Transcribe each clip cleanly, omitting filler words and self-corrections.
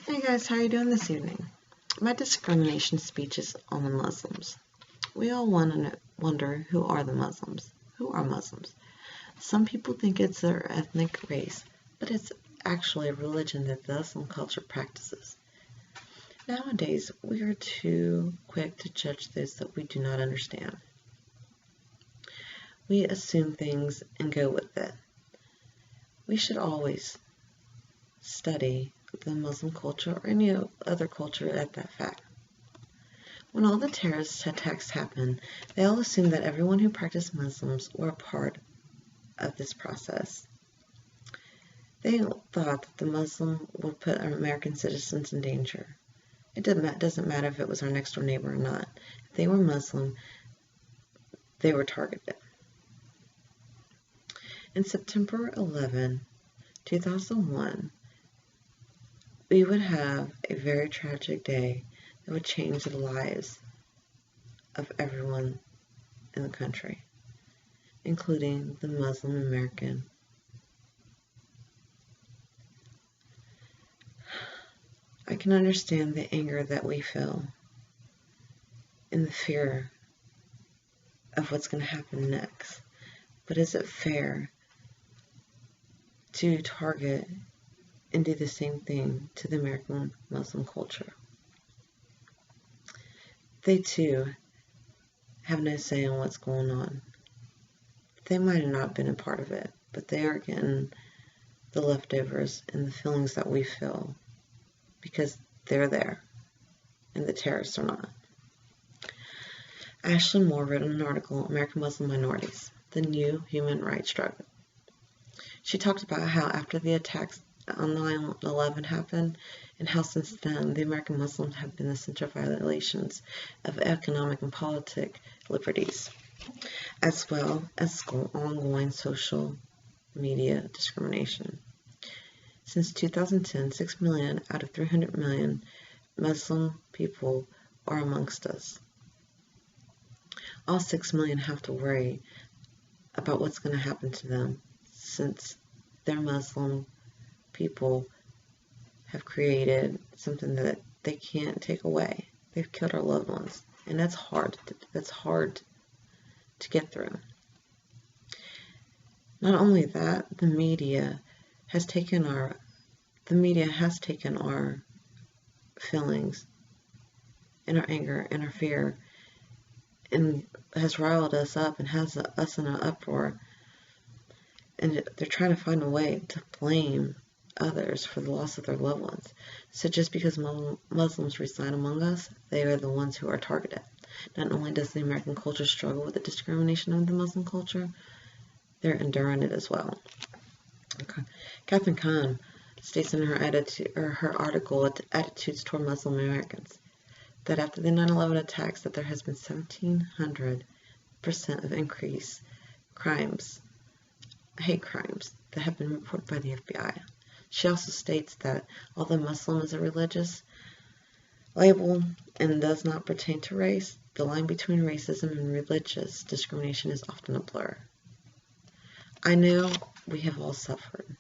Hey guys, how are you doing this evening? My discrimination speech is on the Muslims. We all wonder, who are the Muslims? Who are Muslims? Some people think it's their ethnic race, but it's actually a religion that the Muslim culture practices. Nowadays, we are too quick to judge those that we do not understand. We assume things and go with it. We should always study the Muslim culture or any other culture at that fact. When all the terrorist attacks happened, they all assumed that everyone who practiced Muslims were a part of this process. They thought that the Muslim would put American citizens in danger. It doesn't matter if it was our next door neighbor or not. If they were Muslim, they were targeted. In September 11, 2001, we would have a very tragic day that would change the lives of everyone in the country, including the Muslim American. I can understand the anger that we feel and the fear of what's going to happen next, but is it fair to target and do the same thing to the American Muslim culture? They too have no say in what's going on. They might have not been a part of it, but they are getting the leftovers and the feelings that we feel because they're there and the terrorists are not. Ashley Moore wrote an article, American Muslim Minorities, the New Human Rights Struggle. She talked about how after the attacks on 9/11 happened, and how since then the American Muslims have been the center of violations of economic and politic liberties, as well as ongoing social media discrimination. Since 2010, 6 million out of 300 million Muslim people are amongst us. All 6 million have to worry about what's going to happen to them since they're Muslim people have created something that they can't take away. They've killed our loved ones, and that's hard. That's hard to get through. Not only that, the media has taken our feelings and our anger and our fear and has riled us up and has us in an uproar, and they're trying to find a way to blame others for the loss of their loved ones. So just because Muslims reside among us, they are the ones who are targeted. Not only does the American culture struggle with the discrimination of the Muslim culture, they're enduring it as well. Okay. Catherine Kahn states in her article, Attitudes Toward Muslim Americans, that after the 9/11 attacks that there has been 1,700% of increased crimes, hate crimes, that have been reported by the FBI. She also states that although Muslim is a religious label and does not pertain to race, the line between racism and religious discrimination is often a blur. I know we have all suffered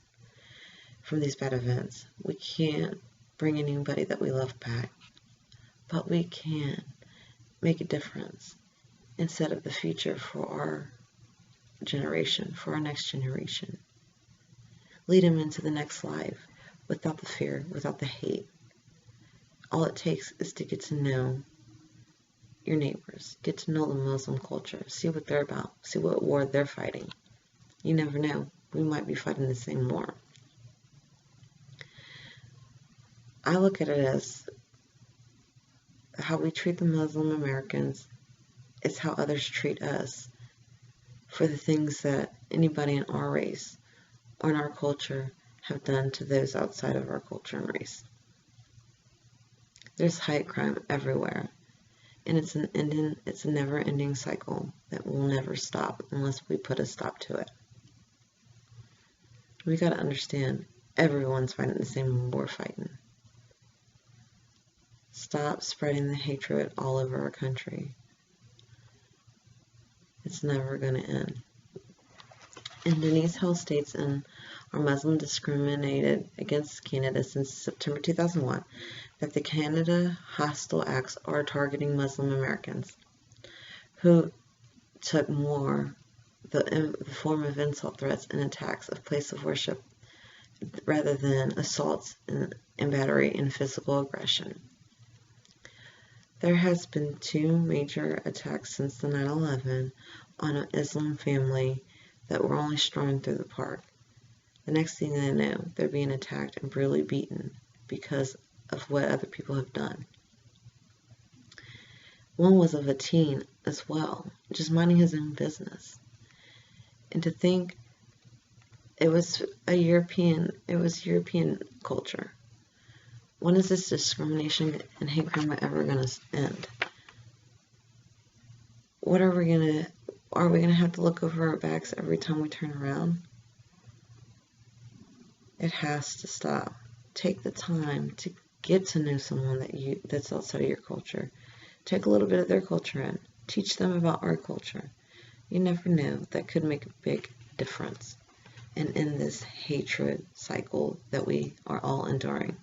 from these bad events. We can't bring anybody that we love back, but we can make a difference and set up the future for our generation, for our next generation. Lead them into the next life without the fear, without the hate. All it takes is to get to know your neighbors, get to know the Muslim culture, see what they're about, see what war they're fighting. You never know, we might be fighting the same war. I look at it as how we treat the Muslim Americans is how others treat us for the things that anybody in our race or in our culture have done to those outside of our culture and race. There's hate crime everywhere, and it's a never-ending cycle that will never stop unless we put a stop to it. We gotta understand everyone's fighting the same war we're fighting. Stop spreading the hatred all over our country. It's never gonna end. And Denise Hill states in are Muslim discriminated against Canada since September 2001, that the Canada Hostile Acts are targeting Muslim Americans, who took more the form of insult, threats, and attacks of place of worship rather than assaults and battery and physical aggression. There has been 2 major attacks since the 9/11 on an Islam family that were only strolling through the park. The next thing they know, they're being attacked and brutally beaten because of what other people have done. One was of a teen as well, just minding his own business. And to think it was European culture. When is this discrimination and hate crime ever going to end? Are we going to have to look over our backs every time we turn around? It has to stop. Take the time to get to know someone that's outside of your culture. Take a little bit of their culture in. Teach them about our culture. You never know. That could make a big difference and end this hatred cycle that we are all enduring.